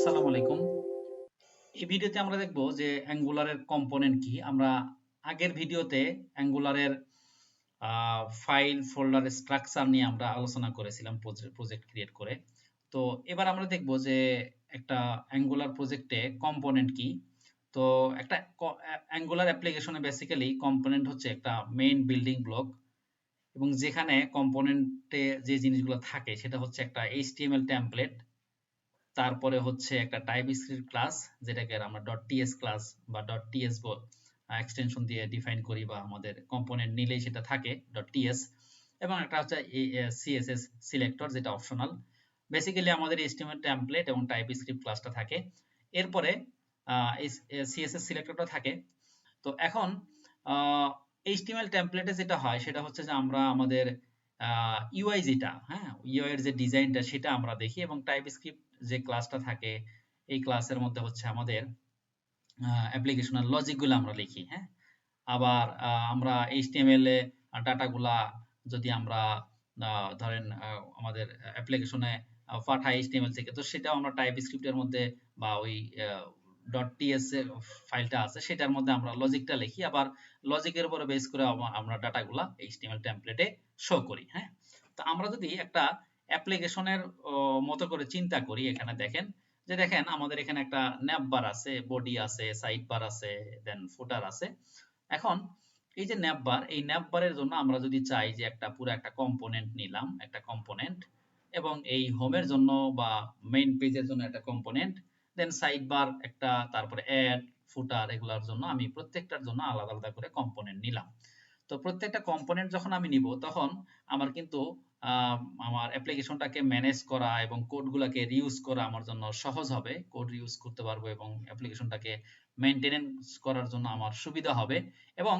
আসসালামু আলাইকুম। এই ভিডিওতে আমরা দেখব যে অ্যাঙ্গুলারের কম্পোনেন্ট কি। আমরা আগের ভিডিওতে অ্যাঙ্গুলারের ফাইল ফোল্ডার স্ট্রাকচার নিয়ে আমরা আলোচনা করেছিলাম প্রজেক্ট ক্রিয়েট করে। তো এবার আমরা দেখব যে একটা অ্যাঙ্গুলার প্রজেক্টে কম্পোনেন্ট কি। তো একটা অ্যাঙ্গুলার অ্যাপ্লিকেশনে বেসিক্যালি কম্পোনেন্ট হচ্ছে একটা মেইন বিল্ডিং ব্লক, এবং যেখানে কম্পোনেন্টে যে জিনিসগুলো থাকে সেটা হচ্ছে একটা এইচটিএমএল টেমপ্লেট, তারপরে হচ্ছে একটা টাইপস্ক্রিপ্ট ক্লাস যেটাকে আমরা .ts ক্লাস বা .ts এক্সটেনশন দিয়ে ডিফাইন করি, বা আমাদের কম্পোনেন্ট নিলেই সেটা থাকে .ts, এবং একটা হচ্ছে CSS সিলেক্টর যেটা অপশনাল। বেসিক্যালি আমাদের HTML টেমপ্লেট এবং টাইপস্ক্রিপ্ট ক্লাসটা থাকে, এরপরে CSS সিলেক্টরটা থাকে। তো এখন HTML টেমপ্লেটে যেটা হয় সেটা হচ্ছে যে আমরা আমাদের ইউআই যেটা, হ্যাঁ, ইউআই এর যে ডিজাইনটা সেটা আমরা দেখি, এবং টাইপস্ক্রিপ্ট যে ক্লাসটা থাকে এই ক্লাসের মধ্যে হচ্ছে আমাদের অ্যাপ্লিকেশনাল লজিকগুলো আমরা লিখি, হ্যাঁ। আবার আমরা HTML এ ডাটাগুলা যদি আমরা ধরেন আমাদের অ্যাপ্লিকেশনে পাঠাই HTML থেকে, তো সেটাও আমরা টাইপস্ক্রিপ্টের মধ্যে বা ওই .ts এর ফাইলটা আছে সেটার মধ্যে আমরা লজিকটা লিখি, আবার লজিকের উপরে বেস করে আমরা ডাটাগুলা HTML টেমপ্লেটে শো করি, হ্যাঁ। তো আমরা যদি একটা অ্যাপ্লিকেশনের মতো করে চিন্তা করি, এখানে দেখেন যে দেখেন আমাদের এখানে একটা ন্যাপ বার আছে, বডি আছে, সাইড বার আছে, দেন ফুটার আছে। এখন এই যে ন্যাপ বার, এই ন্যাপ বারের জন্য আমরা যদি চাই যে একটা পুরো একটা কম্পোনেন্ট নিলাম, একটা কম্পোনেন্ট, এবং এই হোমের জন্য বা মেইন পেজের জন্য একটা কম্পোনেন্ট, দেন সাইড বার একটা, তারপরে অ্যাড, ফুটার, এগুলোর জন্য আমি প্রত্যেকটার জন্য আলাদা আলাদা করে কম্পোনেন্ট নিলাম। তো প্রত্যেকটা কম্পোনেন্ট যখন আমি নিব তখন আমার কিন্তু আমার অ্যাপ্লিকেশনটাকে ম্যানেজ করা এবং কোডগুলোকে রিউজ করা আমার জন্য সহজ হবে, কোড রিউজ করতে পারবো এবং অ্যাপ্লিকেশনটাকে মেইনটেনেন্স করার জন্য আমার সুবিধা হবে। এবং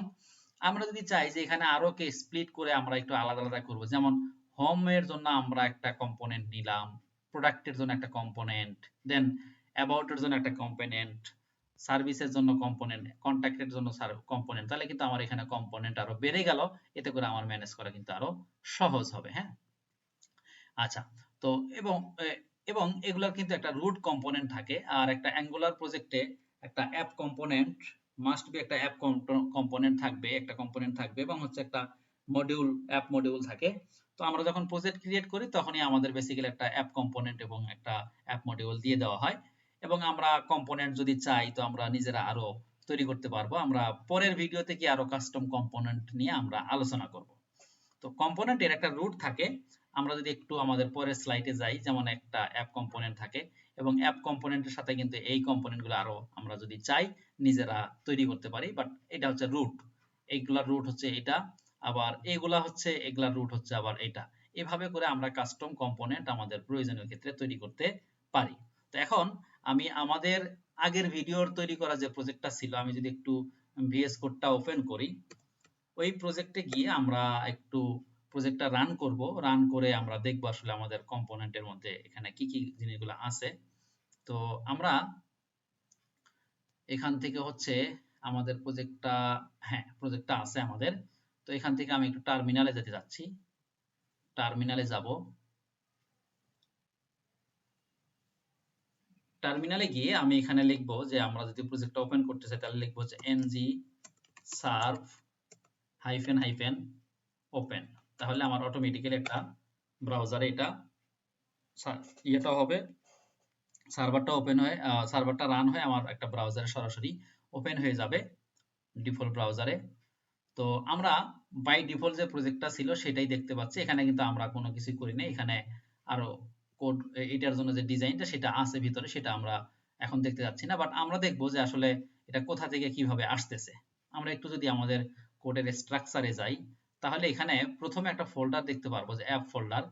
আমরা যদি চাই যে এখানে আরো কে স্প্লিট করে আমরা একটু আলাদা আলাদা করব, যেমন হোমের জন্য আমরা একটা কম্পোনেন্ট নিলাম, প্রোডাক্টের জন্য একটা কম্পোনেন্ট, দেন অ্যাবাউটের জন্য একটা কম্পোনেন্ট, সার্ভিসের জন্য কম্পোনেন্ট, কন্ট্যাক্টের জন্য কম্পোনেন্ট, তাহলে কিন্তু আমার এখানে কম্পোনেন্ট আরো বেড়ে গেল, এতে করে আমার ম্যানেজ করা কিন্তু আরো সহজ হবে, হ্যাঁ। আচ্ছা, তো এবং এবং এগুলোর কিন্তু একটা রুট কম্পোনেন্ট থাকে, আর একটা অ্যাঙ্গুলার প্রজেক্টে একটা অ্যাপ কম্পোনেন্ট মাস্ট বি, একটা অ্যাপ কম্পোনেন্ট থাকবে, একটা কম্পোনেন্ট থাকবে, এবং হচ্ছে একটা মডিউল, অ্যাপ মডিউল থাকে। তো আমরা যখন প্রজেক্ট ক্রিয়েট করি তখনই আমাদের বেসিক্যালি একটা অ্যাপ কম্পোনেন্ট এবং একটা অ্যাপ মডিউল দিয়ে দেওয়া হয়, এবং আমরা কম্পোনেন্ট যদি চাই তো আমরা নিজেরা আরো তৈরি করতে পারবো। আমরা পরের ভিডিওতে কি আরো কাস্টম কম্পোনেন্ট নিয়ে আমরা আলোচনা করব। তো কম্পোনেন্টের একটা রুট থাকে। আমরা যদি একটু আমাদের পরের স্লাইডে যাই, যেমন একটা অ্যাপ কম্পোনেন্ট থাকে, এবং অ্যাপ কম্পোনেন্টের সাথে কিন্তু এই কম্পোনেন্টগুলো আরো আমরা যদি চাই নিজেরা তৈরি করতে পারি, বাট এটা হচ্ছে রুট, এইগুলার রুট হচ্ছে এটা, আবার এইগুলা হচ্ছে এগুলার রুট হচ্ছে আবার এটা। এভাবে করে আমরা কাস্টম কম্পোনেন্ট আমাদের প্রয়োজনীয় ক্ষেত্রে তৈরি করতে পারি। তো এখন আমি আমাদের আগের ভিডিওর তৈরি করা যে প্রজেক্টটা ছিল, আমি যদি একটু ভিএস কোডটা ওপেন করি, ওই প্রজেক্টে গিয়ে আমরা একটু প্রজেক্টটা রান করব, রান করে আমরা দেখব আসলে আমাদের কম্পোনেন্টের মধ্যে এখানে কি কি জিনিসগুলো আছে। তো আমরা এখান থেকে হচ্ছে আমাদের প্রজেক্টটা, হ্যাঁ প্রজেক্টটা আছে আমাদের। তো এখান থেকে আমি একটু টার্মিনালে যেতে যাচ্ছি, টার্মিনালে যাব। টার্মিনালে গিয়ে আমি এখানে লিখব যে আমরা যদি প্রজেক্টটা ওপেন করতে চাই তাহলে লিখব যে ng serve hyphen hyphen open, তাহলে আমার অটোমেটিক্যালি একটা ব্রাউজারে এটা ইয়েটা হবে, সার্ভারটা ওপেন হয়ে সার্ভারটা রান হয়ে আমার একটা ব্রাউজারে সরাসরি ওপেন হয়ে যাবে, ডিফল্ট ব্রাউজারে। তো আমরা বাই ডিফল্ট যে প্রজেক্টটা ছিল সেটাই দেখতে পাচ্ছি, এখানে কিন্তু আমরা কোনো কিছু করি না, এখানে আরো কোড, এটার জন্য যে ডিজাইনটা সেটা আছে ভিতরে, সেটা আমরা এখন দেখতে যাচ্ছি না, বাট আমরা দেখবো যে আসলে এটা কোথা থেকে কিভাবে আসতেছে। আমরা একটু যদি আমাদের কোডের স্ট্রাকচারে যাই, তাহলে এখানে প্রথমে একটা ফোল্ডার দেখতে পারবো যে অ্যাপ ফোল্ডার।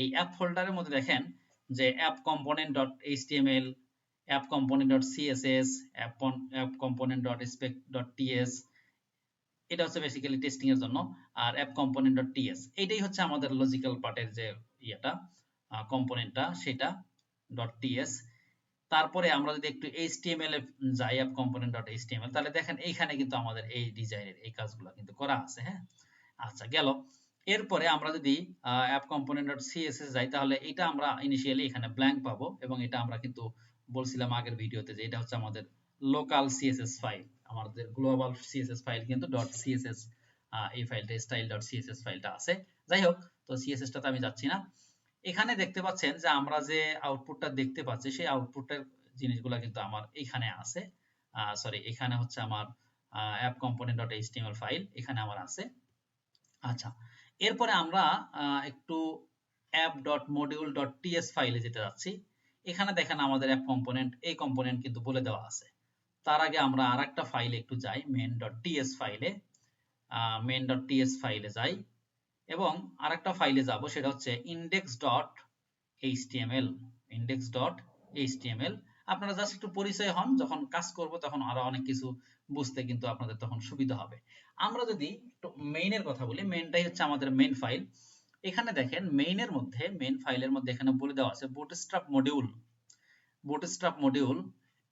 এই অ্যাপ ফোল্ডারের মধ্যে দেখেন যে app component dot HTML, app component dot CSS, app component dot spec dot TS, এটা হচ্ছে বেসিক্যালি টেস্টিং এর জন্য। আর অ্যাপ কম্পোনেন্ট ডট টিএস, এইটাই হচ্ছে আমাদের লজিক্যাল পার্টের যে ইয়েটা, কম্পোনেন্টটা, সেটা ডট টিএস। তারপরে আমরা যদি একটু এইচটিএমএল এ যাই, অ্যাপ কম্পোনেন্ট ডট এইচটিএমএল, তাহলে দেখেন এইখানে কিন্তু আমাদের এই ডিজাইনের এই কাজগুলো কিন্তু করা আছে, হ্যাঁ। আচ্ছা গেল। এরপরে আমরা যদি অ্যাপ কম্পোনেন্ট ডট সিএসএস যাই, তাহলে এটা আমরা ইনিশিয়ালি এখানে ব্ল্যাঙ্ক পাবো, এবং এটা আমরা কিন্তু বলছিলাম আগের ভিডিওতে যে এটা হচ্ছে আমাদের লোকাল সিএসএস ফাইল, আমাদের গ্লোবাল সিএসএস ফাইল কিন্তু .css এই ফাইলটা style.css ফাইলটা আছে। যাই হোক, তো সিএসএস টাতে আমি যাচ্ছি না। এখানে দেখতে পাচ্ছেন যে আমরা যে আউটপুটটা দেখতে পাচ্ছি সেই আউটপুটের জিনিসগুলো কিন্তু আমার এখানে আছে। সরি, এখানে হচ্ছে আমার অ্যাপ component.html ফাইল এখানে আমার আছে। আচ্ছা, এরপরে আমরা একটু app.module.ts ফাইলে যেতে যাচ্ছি। এখানে দেখেন আমাদের অ্যাপ কম্পোনেন্ট, এই কম্পোনেন্ট কিন্তু বলে দেওয়া আছে। তার আগে আমরা আরেকটা ফাইলে একটু যাই, main.ts ফাইলে। main.ts ফাইলে যাই এবং আরেকটা ফাইলে যাব, সেটা হচ্ছে index.html। index.html আপনারা জাস্ট একটু পরিচয় হন, যখন কাজ করব তখন আরো অনেক কিছু বুঝতে কিন্তু আপনাদের তখন সুবিধা হবে। আমরা যদি একটু মেইনের কথা বলি, মেইনটাই হচ্ছে আমাদের মেইন ফাইল। এখানে দেখেন মেইনের মধ্যে, মেইন ফাইলের মধ্যে এখানে বলে দেওয়া আছে বুটস্ট্র্যাপ মডিউল। বুটস্ট্র্যাপ মডিউল,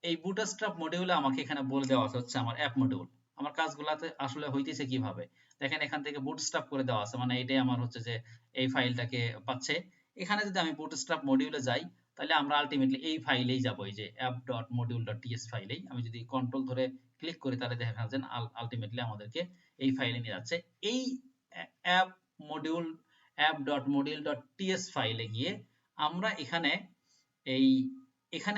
এই বুটস্ট্র্যাপ মডিউলে আমাকে এখানে বলে দেওয়া আছে হচ্ছে আমার অ্যাপ মডিউল। আমার কাজগুলাতে আসলে হইতেছে কিভাবে দেখেন, এখান থেকে বুটস্ট্র্যাপ করে দেওয়া আছে, মানে এটাই আমার হচ্ছে যে এই ফাইলটাকে পাচ্ছে। এখানে যদি আমি বুটস্ট্র্যাপ মডিউলে যাই তাহলে আমরা আলটিমেটলি এই ফাইলেই যাব, এই যে app.module.ts ফাইলেই। আমি যদি কন্ট্রোল ধরে ক্লিক করি তাহলে দেখা যাচ্ছে আলটিমেটলি আমাদেরকে এই ফাইলে নিয়ে যাচ্ছে। এই অ্যাপ মডিউল app.module.ts ফাইলে গিয়ে আমরা এখানে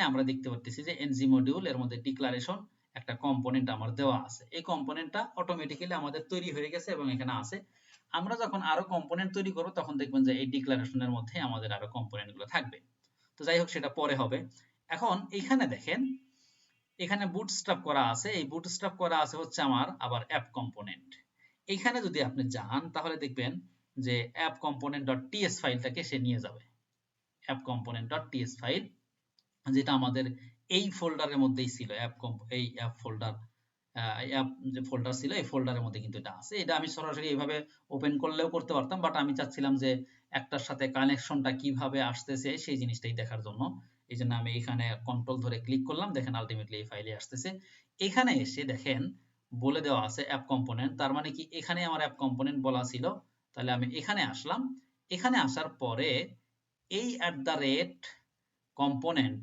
আমরা দেখতে পাচ্ছি যে ng মডিউল এর মধ্যে ডিক্লারেশন একটা কম্পোনেন্ট আমার দেওয়া আছে। এই কম্পোনেন্টটা অটোমেটিক্যালি আমাদের তৈরি হয়ে গেছে এবং এখানে আছে। আমরা যখন আরো কম্পোনেন্ট তৈরি করব তখন দেখবেন যে এই ডিক্লারেশনের মধ্যে আমাদের আরো কম্পোনেন্ট গুলো থাকবে। তো যাই হোক, সেটা পরে হবে। এখন এখানে দেখেন, এখানে বুটস্ট্র্যাপ করা আছে, এই বুটস্ট্র্যাপ করা আছে হচ্ছে আমার আবার অ্যাপ কম্পোনেন্ট। এখানে যদি আপনি যান তাহলে দেখবেন যে অ্যাপ component.ts ফাইলটাকে সে নিয়ে যাবে। অ্যাপ component.ts ফাইল যেটা আমাদের এই ফোল্ডারের মধ্যেই ছিল, এই অ্যাপ ফোল্ডার, অ্যাপ যে ফোল্ডার ছিল এই ফোল্ডারের মধ্যে কিন্তু এটা আছে। এটা আমি সরাসরি এইভাবে ওপেন করলেও করতে পারতাম, বাট আমি চাচ্ছিলাম যে একটার সাথে কানেকশনটা কিভাবে আসতেছে সেই জিনিসটাই দেখার জন্য এই জন্য আমি এখানে কন্ট্রোল ধরে ক্লিক করলাম। দেখেন আলটিমেটলি এই ফাইলে আসতেছে। এখানে এসে দেখেন বলে দেওয়া আছে অ্যাপ কম্পোনেন্ট, তার মানে কি এখানে আমার অ্যাপ কম্পোনেন্ট বলা ছিল। তাহলে আমি এখানে আসলাম, এখানে আসার পরে এই @কম্পোনেন্ট,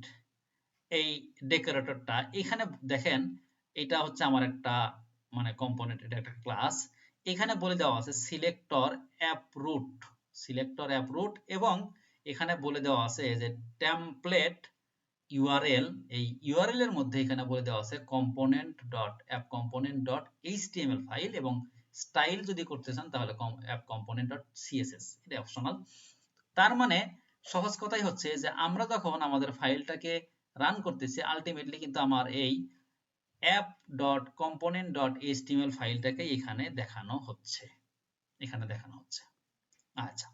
এই ডেকোরেটরটা এখানে দেখেন, এটা হচ্ছে আমার একটা মানে কম্পোনেন্ট, এটা একটা ক্লাস। এখানে বলে দেওয়া আছে selector app root, selector app root, এবং এখানে বলে দেওয়া আছে যে টেমপ্লেট ইউআরএল, এই ইউআরএল এর মধ্যে এখানে বলে দেওয়া আছে component.appcomponent.html ফাইল, এবং স্টাইল যদি করতে চান তাহলে appcomponent.css, এটা অপশনাল। তার মানে সহজ কথাই হচ্ছে যে আমরা যখন আমাদের ফাইলটাকে রান করতেছি আলটিমেটলি কিন্তু আমার এই app.component.html ফাইলটাকে এখানে দেখানো হচ্ছে, এখানে দেখানো হচ্ছে। আচ্ছা,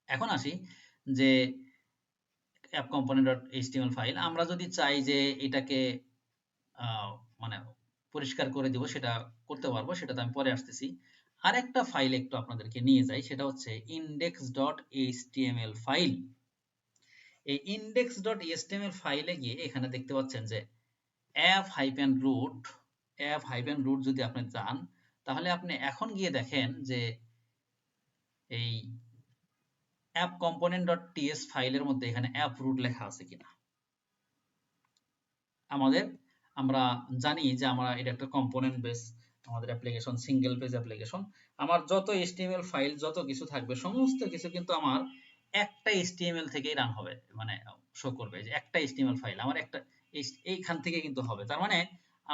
এখন আসি যে app.component.html ফাইল আমরা যদি চাই যে এটাকে মানে পরিষ্কার করে দিব, সেটা করতে পারবো, সেটাতে আমি পরে আসতেছি। আরেকটা ফাইল একটু আপনাদেরকে নিয়ে যাই, সেটা হচ্ছে index.html ফাইল। এই index.html ফাইলে গিয়ে এখানে দেখতে পাচ্ছেন যে app-root যদি আপনি যান তাহলে আপনি এখন গিয়ে দেখেন যে এই app component.ts ফাইলের মধ্যে এখানে app root লেখা আছে কিনা। আমরা জানি যে এটা একটা কম্পোনেন্ট বেস আমাদের অ্যাপ্লিকেশন, সিঙ্গেল পেজ অ্যাপ্লিকেশন। আমার যত HTML ফাইল যত কিছু থাকবে সমস্ত কিছু কিন্তু আমার একটা HTML থেকেই রান হবে, মানে শো করবে যে একটা HTML ফাইল আমার একটা এইখান থেকে কিন্তু হবে। তার মানে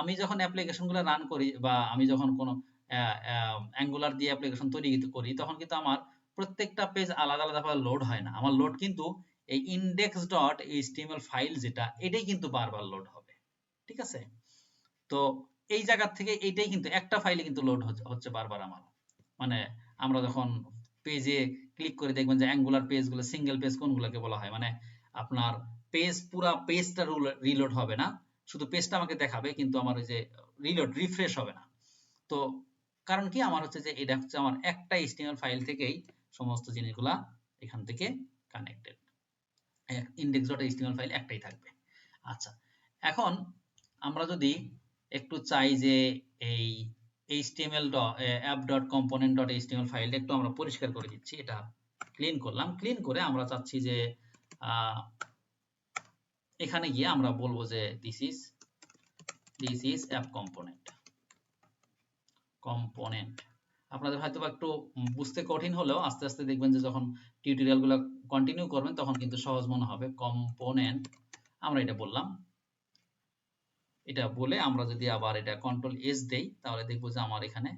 আমি যখন অ্যাপ্লিকেশনগুলো রান করি বা আমি যখন কোনো অ্যাঙ্গুলার দিয়ে অ্যাপ্লিকেশন তৈরি করি তখন কিন্তু আমার প্রত্যেকটা পেজ আলাদা আলাদাভাবে লোড হয় না, আমার লোড কিন্তু এই index.html ফাইল যেটা এটাই কিন্তু বারবার লোড হবে। ঠিক আছে, তো এই জায়গা থেকে এইটাই কিন্তু একটা ফাইলে কিন্তু লোড হচ্ছে বারবার আমার, মানে আমরা যখন পেজে ক্লিক করে দেখবেন যে অ্যাঙ্গুলার পেজগুলো, সিঙ্গেল পেজ কোনগুলোকে বলা হয়, মানে আপনার পেজ পুরা পেজটা রিলোড হবে না, শুধু পেজটা আমাকে দেখাবে কিন্তু আমার ওই যে রিফ্রেশ হবে না। তো কারণ কি, আমার হচ্ছে যে এটা হচ্ছে আমার একটা HTML ফাইল থেকেই সমস্ত জিনিসগুলা এখান থেকে কানেক্টেড, index.html ফাইল একটাই থাকবে। আচ্ছা, এখন আমরা যদি একটু চাই যে এই app.component.html ফাইলটা একটু আমরা পরিষ্কার করে দিচ্ছি, এটা ক্লিন করলাম, ক্লিন করে আমরা চাচ্ছি যে এখানে গিয়ে আমরা বলবো যে দিস ইজ অ্যাপ কম্পোনেন্ট। আপনাদের হয়তো একটু বুঝতে কঠিন হলেও আস্তে আস্তে দেখবেন যে যখন টিউটোরিয়ালগুলো কন্টিনিউ করবেন তখন কিন্তু সহজ মনে হবে। কম্পোনেন্ট আমরা এটা বললাম। এটা বলে আমরা যদি আবার এটা কন্ট্রোল এস দেই তাহলে দেখবো যে আমার এখানে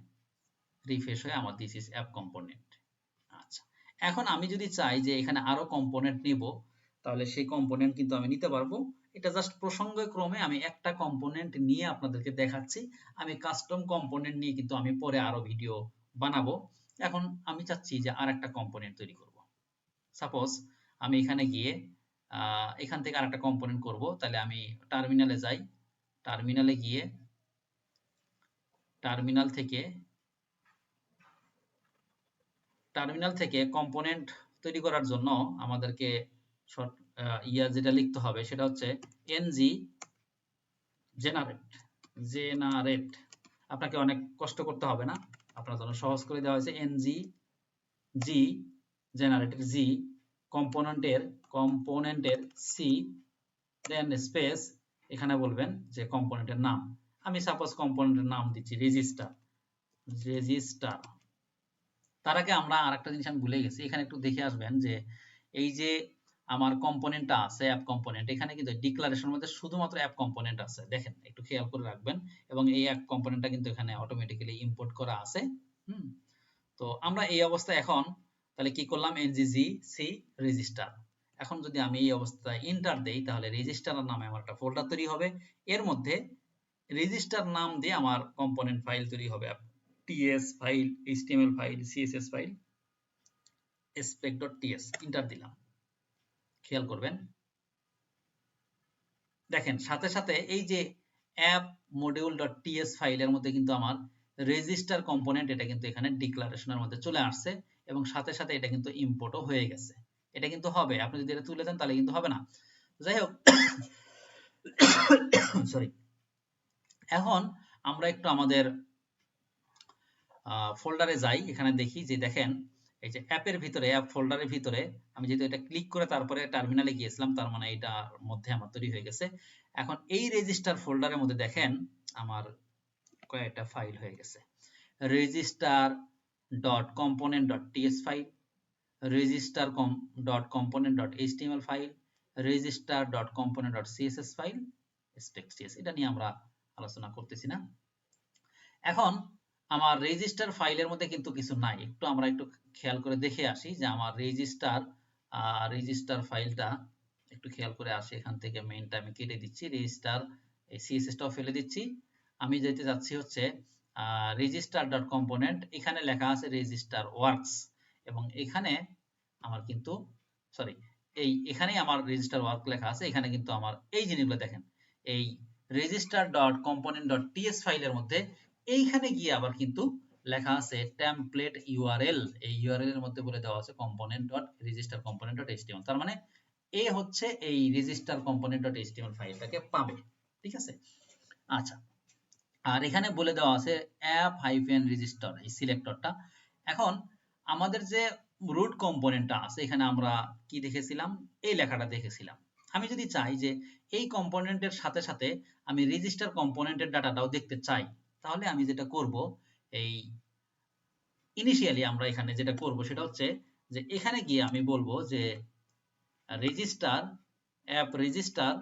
রিফ্রেশ হয়ে আমার দিস ইজ অ্যাপ কম্পোনেন্ট। আচ্ছা, এখন আমি যদি চাই যে এখানে আরো কম্পোনেন্ট নিব তাহলে সেই কম্পোনেন্ট কিন্তু আমি নিতে পারবো। এটা জাস্ট প্রসঙ্গক্রমে আমি একটা কম্পোনেন্ট নিয়ে আপনাদেরকে দেখাচ্ছি। আমি কাস্টম কম্পোনেন্ট নিয়ে কিন্তু আমি পরে আরো ভিডিও বানাবো। এখন আমি চাচ্ছি যে আর একটা কম্পোনেন্ট তৈরি করব। সাপোজ আমি এখানে গিয়ে এখান থেকে আর একটা কম্পোনেন্ট করব। তাহলে আমি টার্মিনালে যাই। টার্মিনালে গিয়ে টার্মিনাল থেকে কম্পোনেন্ট তৈরি করার জন্য আমাদেরকে যেটা লিখতে হবে সেটা হচ্ছে ng জেনারেট। আপনাকে অনেক কষ্ট করতে হবে না, আপনার জন্য সহজ করে দেওয়া হয়েছে। ng জেনারেটের জি, কম্পোনেন্টের সি, দেন স্পেস এখানে বলবেন যে কম্পোনেন্টের নাম। আমি সাপোজ কম্পোনেন্টের নাম দিচ্ছি রেজিস্টার। তার আগে আমরা আরেকটা জিনিস আমি ভুলে গেছি, এখানে একটু দেখে আসবেন যে এই যে আমার কম্পোনেন্টটা আছে অ্যাপ কম্পোনেন্ট, এখানে কিন্তু ডিক্লারেশনের মধ্যে শুধুমাত্র অ্যাপ কম্পোনেন্ট আছে, দেখেন একটু খেয়াল করে রাখবেন। এবং এই অ্যাপ কম্পোনেন্টটা কিন্তু এখানে অটোমেটিক্যালি ইম্পোর্ট করা আছে। তো আমরা এই অবস্থায় এখন তাহলে কি করলাম, ngc রেজিস্টার। এখন যদি আমি এই অবস্থায় এন্টার দেই তাহলে রেজিস্টার নামে আমার একটা ফোল্ডার তৈরি হবে। এর মধ্যে রেজিস্টার নাম দিয়ে আমার কম্পোনেন্ট ফাইল তৈরি হবে। ts file, html file, css file, spec.ts enter দিলাম। খেয়াল করবেন, দেখেন সাথে সাথে এই যে অ্যাপ module.ts ফাইলের মধ্যে কিন্তু আমার রেজিস্টার কম্পোনেন্ট এটা কিন্তু এখানে ডিক্লারেশনের মধ্যে চলে আসছে এবং সাথে সাথে এটা কিন্তু ইম্পোর্টও হয়ে গেছে। এটা কিন্তু হবে, আপনি যদি এটা তুলে দেন তাহলে কিন্তু হবে না। যাই হোক, সরি। এখন আমরা একটু আমাদের ফোল্ডারে যাই, এখানে দেখি যে দেখেন এই যে অ্যাপের ভিতরে, অ্যাপ ফোল্ডারের ভিতরে আমি যেহেতু এটা ক্লিক করে তারপরে টার্মিনালে গিয়েছিলাম, তার মানে এটার মধ্যে আমার তৈরি হয়ে গেছে। এখন এই রেজিস্টার ফোল্ডারের মধ্যে দেখেন আমার কয়েকটা ফাইল হয়ে গেছে। Register dot component dot TS file, register dot component dot HTML file, register dot component dot CSS file, spec TS. এটা নিয়ে আমরা আলোচনা করতেছি না। এখন আমার রেজিস্টার ফাইলের মধ্যে কিন্তু কিছু নাই, একটু আমরা একটু খেয়াল করে দেখে আসি যে আমার রেজিস্টার ফাইলটা একটু খেয়াল করে আসি। এখান থেকে মেইনটা আমি কেটে দিচ্ছি, রেজিস্টার এই সিএসএসটাও ফেলে দিচ্ছি। আমি যেতে যাচ্ছি হচ্ছে রেজিস্টার ডট কম্পোনেন্ট, এখানে লেখা আছে রেজিস্টার ওয়ার্কস এবং এখানে আমার কিন্তু এখানেই আমার রেজিস্টার ওয়ার্ক লেখা আছে। এখানে কিন্তু আমার এই জিনিসগুলো দেখেন, এই register dot component dot T S ফাইলের মধ্যে এইখানে গিয়ে আবার কিন্তু লেখা আছে টেমপ্লেট ইউআরএল। এই ইউআরএল এর মধ্যে বলে দেওয়া আছে component dot register component dot HTML. তার মানে এ হচ্ছে এই রেজিস্টার কম্পোনেন্ট ডট এইচটিএমএল ফাইলটাকে পাবে, ঠিক আছে। আচ্ছা, আর এখানে বলে দেওয়া আছে অ্যাপ হাইফেন রেজিস্টার, এই সিলেক্টরটা। এখন আমাদের যে রুট কম্পোনেন্টটা আছে এখানে আমরা কি দেখেছিলাম, এই লেখাটা দেখেছিলাম। আমি যদি চাই যে এই কম্পোনেন্টের সাথে সাথে আমি রেজিস্টার কম্পোনেন্টের ডাটাটাও দেখতে চাই, তাহলে আমি যেটা করব, এই ইনিশিয়ালি আমরা এখানে যেটা করব সেটা হচ্ছে যে এখানে গিয়ে আমি বলবো যে রেজিস্টার অ্যাপ রেজিস্টার,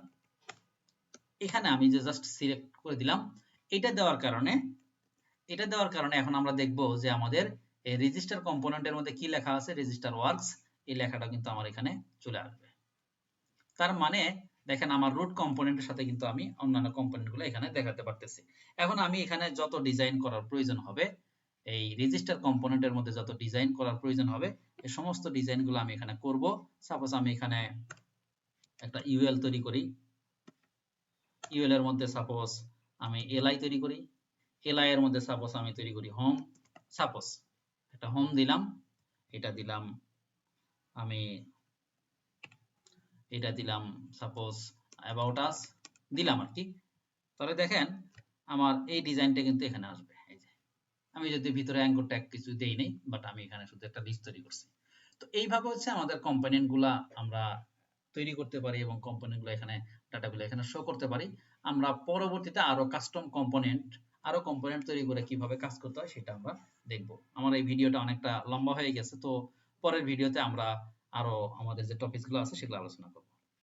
এখানে আমি যে জাস্ট সিলেক্ট করে দিলাম। এটা দেওয়ার কারণে এখন আমরা দেখব যে আমাদের এই রেজিস্টার কম্পোনেন্টের মধ্যে কি লেখা আছে, রেজিস্টার ওয়ার্কস, এই লেখাটা কিন্তু আমার এখানে চলে আসবে। তার মানে দেখেন আমার রুট কম্পোনেন্টের সাথে কিন্তু আমি অন্যান্য কম্পোনেন্টগুলো এখানে দেখাতে পারতেছি। এখন আমি এখানে যত ডিজাইন করার প্রয়োজন হবে, এই রেজিস্টার কম্পোনেন্টের মধ্যে যত ডিজাইন করার প্রয়োজন হবে এই সমস্ত ডিজাইনগুলো আমি এখানে করব। সাপোজ আমি এখানে একটা ইউএল তৈরি করি, ইউএল এর মধ্যে সাপোজ আমি এলআই তৈরি করি, এলআই এর মধ্যে সাপোজ আমি তৈরি করি হোম। সাপোজ একটা হোম দিলাম, এটা দিলাম আমি, এটা দিলাম সাপোজ অ্যাবাউট আস দিলাম আর কি। তাহলে দেখেন আমার এই ডিজাইনটা কিন্তু এখানে আসবে। এই যে আমি যদি ভিতরে অ্যাঙ্কর ট্যাগ কিছু দেই নাই, বাট আমি এখানে শুধু একটা লিস্ট তৈরি করছি। তো এইভাবে হচ্ছে আমাদের কম্পোনেন্টগুলা আমরা তৈরি করতে পারি এবং কম্পোনেন্টগুলো এখানে ডাটাগুলো এখানে শো করতে পারি। আমরা পরবর্তীতে আরো কাস্টম কম্পোনেন্ট আরো কম্পোনেন্ট তৈরি করে কিভাবে কাজ করতে হয় সেটা আমরা দেখব। আমার এই ভিডিওটা অনেকটা লম্বা হয়ে গেছে, তো পরের ভিডিওতে আমরা আরো আমাদের যে টপিকসগুলো আছে সেগুলো আলোচনা করব।